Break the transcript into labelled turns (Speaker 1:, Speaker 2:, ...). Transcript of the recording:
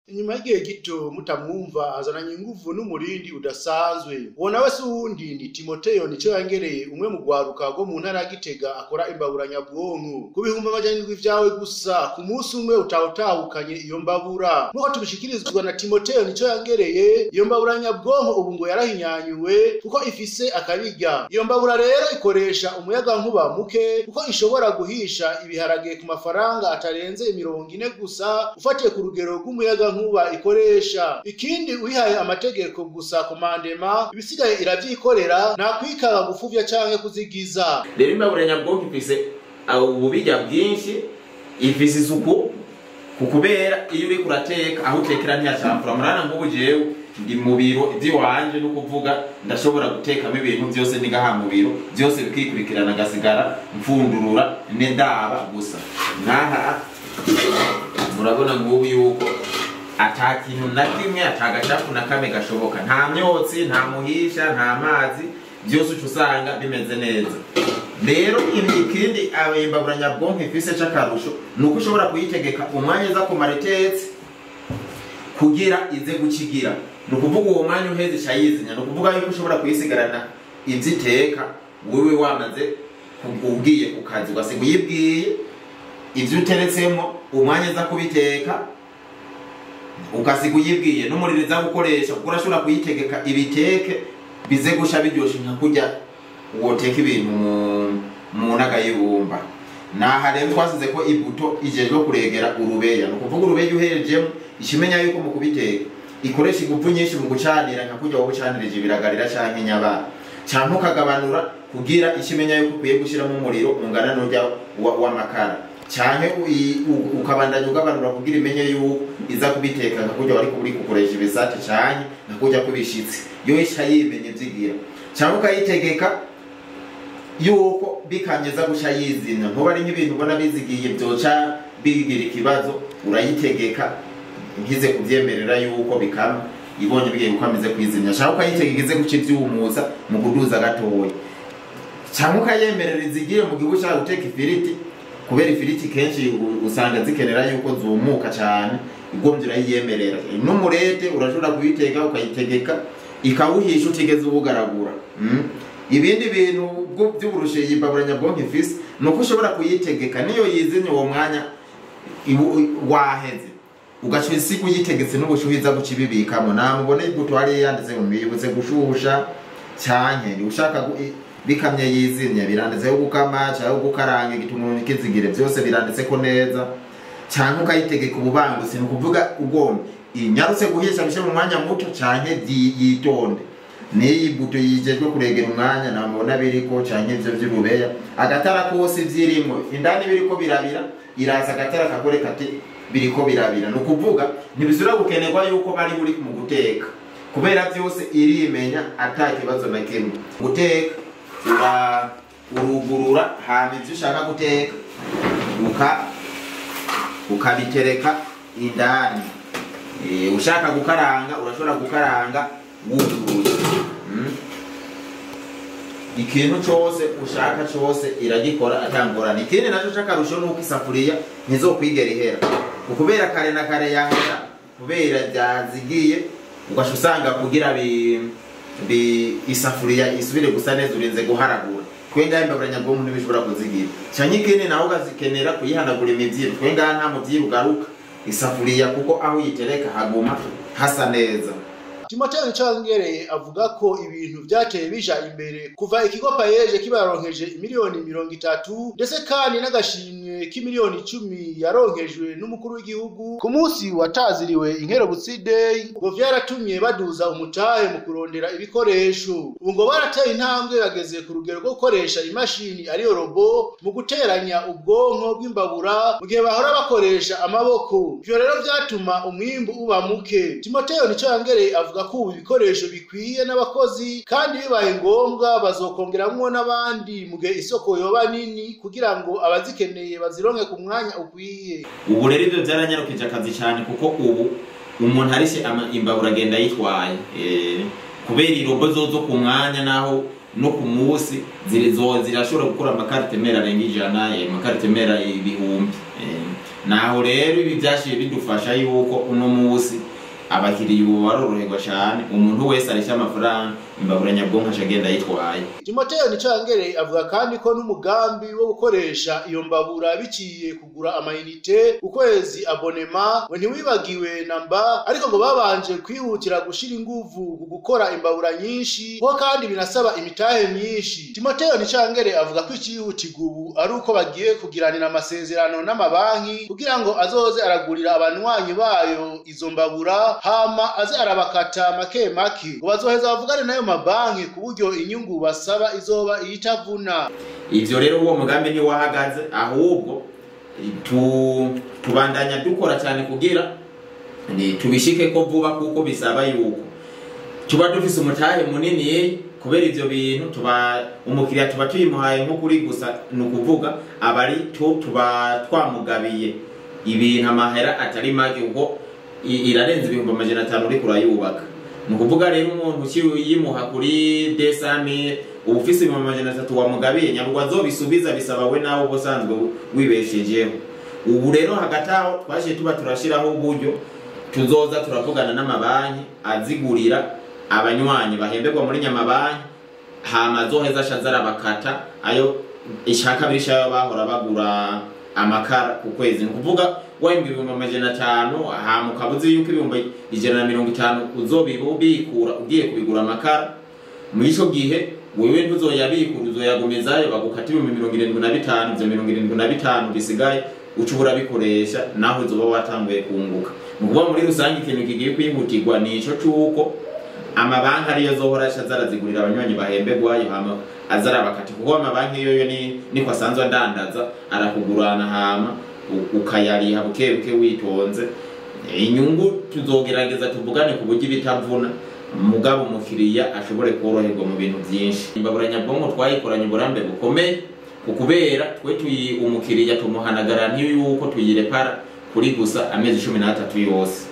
Speaker 1: Inyuma y'igihe gito mutamwumva azananye inguvu n'umurindi udasanzwe. Uwo nawe si uwundi ni Timoteyo Nicoyangereye, umwe mu gwaruka rwo mu ntara ya Gitega akora imbaburanyabwonko. Ku bihumbi amajana 7 vyawe gusa ku munsi umwe utahukanye iyo mbabura. Nuko tubishikirizwa na Timoteyo Nicoyangereye, iyo mbaburanyabwonko ubu ngo yarahinyanyuwe kuko ifise akabirya. Iyo mbabura rero ikoresha umuyaga nkuba muke kuko ishobora guhisha ibiharage ku mafaranga atarenze 40 gusa ufatiye ku rugero rw'umuyaga nkuba ikoresha. Ikindi uyihaye amategeko gusa komandema ibisigaye iravyikorera nta kwikanga gufuvya canke kuzigiza.
Speaker 2: Rero imbaburanyabwonko ifise ububirya bwinshi, ifise isuku kukubera iyo uri kurateka aho utekera ntiyacamfura. Murana nk'ubu jewe ndi mu biro ivy'iwanje no kuvuga ndashobora gutekamo ibintu byose nigaha mu biro byose bikikurikirana gasigara mfundurura ndaba gusa. Naha murabona ngubu yuko atakintu na kimwe atagacafu na kame gashoboka, nta myotsi, nta muhisha, nta mazi, byose ucusanga bimeze neza. Rero ikindi imbaburanyabwonko ifise c'akarusho nuko ushobora kuyitegeka umwanya za kumara itetse kugira ize gukigira. Nukuvuga uwo mwanya uheze cayizinya, nukuvuga yuko ushobora kuyisigarana ivyiteka wewe wamaze ugiye ku kazi ugasiga uyibwiye ivyo uteretsemo umwanya za kubiteka ukasiga uyibwiye n'umuriro za gukoresha kuko urashobora kuyitegeka ibiteke bize gusha biryoshe nka kurya woteka ibintu mu naga y'ibumba. Naha rero twasize ko ibuto ijejwe kuregera urubeya, no kuvuga urubeya uherejemo ishimenya yuko mu kubiteka ikoresha ingufu nyinshi mu gucanira nka kurya wowe ucanirije ibiragarira canke nyaba canke ukagabanura kugira ishimenya yuko ukwiye gushiramo umuriro ungana n'urya w'amakara cyane ukabandanya ugabanura kugira imenye yuko iza kubiteka nka kurya wari kuburi kukoresha ibisate cyane nka kurya kubishitsi yo ishayimenye vyigira cyane ukayitegeka yuko bikanyeza gusha yizina nko bari nk'ibintu ubona bizigiye byoca bigira ikibazo urayitegeka nkize kuvyemerera yuko bikama ibonye bigiye gukwamize kwizimya cyane ukayitegeka ize guca ivyumuza mu kuduza gatoya cyane ukayemerera izigiye mu gihugu cyawe guteka ifiriti kubera ifiriti kenshi usanga zikenera yuko zumuka cyane igombye urayiyemerera. N'umurete urashobora kuyiteka ukayitegeka ikawuhisha utigeze ubugaragura. Ibindi bintu by'uburushe y'imbaburanyabwonko ifise nuko ushobora kuyitegeka niyo yizinye uwo mwanya waheze ugaca isi kuyitegetse n'ubushuhiza gucibibikamo. Namubone ibuto ari yanditse ngo yibutse gushusha cyane ushaka bikamye yizinye biranditse yo gukama cyangwa gukaranga igitunguru n'ikizigire byose biranditse ko neza cyane ukayitegeka ububanguzi no kuvuga ugomba inyarutse guhisha bishe mu mwanya muto cyane yitonde. Ni ibuto yijejwe kuregera umwanya namubona biriko cyane ivyo vy'urubeya agatara kose vyirimo indani biriko birabira iraza agatara kagore kati biriko birabira no kuvuga ntibizura gukenerwa yuko bari buri mu guteka kubera byose irimenya atakibazo na kimwe. Guteka urugurura hama ivyo ushaka guteka ukabitereka indani. Ushaka gukaranga urashobora gukaranga wuguruye. Ikintu cyose ushaka cyose iragikora atangorana. Ikindi naco cakarusho nuko isafuriya ntizokwigera ihera ukubera kare na kare yahera kubera byazigiye ugashusanga kugira isafuriya isubire gusa neza urinze guharagura. Twenga imbaburanyabwonko ntibishobora kuzigira cyane. Ikindi naho ugazikenera kuyihanagura imivyiro twenga nta muvyiru ugaruka isafuriya kuko aho yitereka haguma hasa neza.
Speaker 1: Timoteyo Nicoyangereye avuga ko ibintu byateye bija imbere kuva ikigo payeje kibaronkeje miliyoni 30 ndetse kandi n'agashimwe k'imiliyoni 10 yaronkejwe n'umukuru w'igihugu ku munsi wataziriwe Inkerebutsi Day ngo vyaratumye baduza umutahe mu kurondera ibikoresho. Ubu ngo barateye intambwe bageze ku rugero rwo gukoresha imashini ariyo robo mu guteranya ubwonko bw'imbabura mu gihe bahora bakoresha amaboko. Ivyo rero vyatuma umwimbu uba muke. Timoteyo Nicoyangereye avuga ko ibikoresho bikwiye n'abakozi kandi bibaye ngombwa bazokongeramwo n'abandi mu gihe isoko yoba nini kugira ngo abazikeneye bazironke ku mwanya ukwiye.
Speaker 2: Ubu rero ibyo byaranyarukije akazi cyane kuko ubu umuntu arishe imbabura agenda yitwaye kubera irobo zozo ku mwanya naho no ku munsi zirashobora gukora amakarite mera arenga 100 amakarite mera ibihumbi. naho rero ibi byashiye bidufasha yuko uno munsi abakiriya ubu baroroherwa cyane, umuntu wese arisha amafaranga imbabura nyabwonko agenda yitwaye.
Speaker 1: Timotheo Nicangere avuga kandi ko n'umugambi wo gukoresha iyo mbabura biciye kugura amayinite ukwezi abonema ngo ntiwibagiwe namba, ariko ngo babanje kwihutira gushira inguvu ku gukora imbabura nyinshi ho kandi binasaba imitahe myinshi. Timotheo Nicangere avuga ko icihutirwa ubu ari uko bagiye kugiranira amasezerano n'amabanki kugira ngo azoze aragurira abanywanyi bayo izo mbabura hama aze arabakata make make ngo bazoheza bavugane nayo mabanki ku buryo inyungu basaba izoba itavuna.
Speaker 2: Ivyo rero uwo mugambi ni wahagaze, ahubwo tubandanya dukora cyane kugira tubishike ko vuba, kuko bisaba yuko tuba dufise umutahe munini kubera ivyo bintu umukiriya tuba tuyimuhaye nko kuri gusa nukuvuga abari tuba twamugabiye ibintu amahera atari make uko irarenze 500 uri kurayubaka. Nukuvuga rero umuntu yimuha kuri 200,000 ubufise 300 wamugabiye nyarugo azobisubiza bisaba we nawe ubusanzwe wibeshejeho. Ubu rero hagataho twashiye tuba turashiraho uburyo tuzoza turavugana n'amabanki azigurira abanywanyi bahemberwa muri nyamabanki, hama zoheza shazara bakata ayo ishaka birisha bahora bagura amakara ku kwezi. Nukuvuga wahembwa 500 hama ukabuze yuko 150 uzobibikura ugiye kubigura amakara. Muri ico gihe wewe ntuzoyabikura, uzoyagumizayo bagukata 75, 75 bisigaye ucubura bikoresha naho uzoba watanguye kunguka. Nukuvuga muri rusange ikintu kigiye kwihutirwa nico cuko amabanki ariyo zohora shazara zigurira abanywanyi bahemberwayo hama azara bakati, kuko amabanki yoyo ni kwasanzwe ndandaza arakugurana hama ukayariha bukebuke witonze. Inyungu tuzogerageza tuvugane ku buryo bitavuna, mugabo umukiriya ashobore koroherwa mu bintu byinshi. Imbabura nyabwonko twayikoranye uburambe bukomeye ukubera twe umukiriya tumuhanagara ntiyo yuko tuyirepara kuri gusa amezi 13 yose.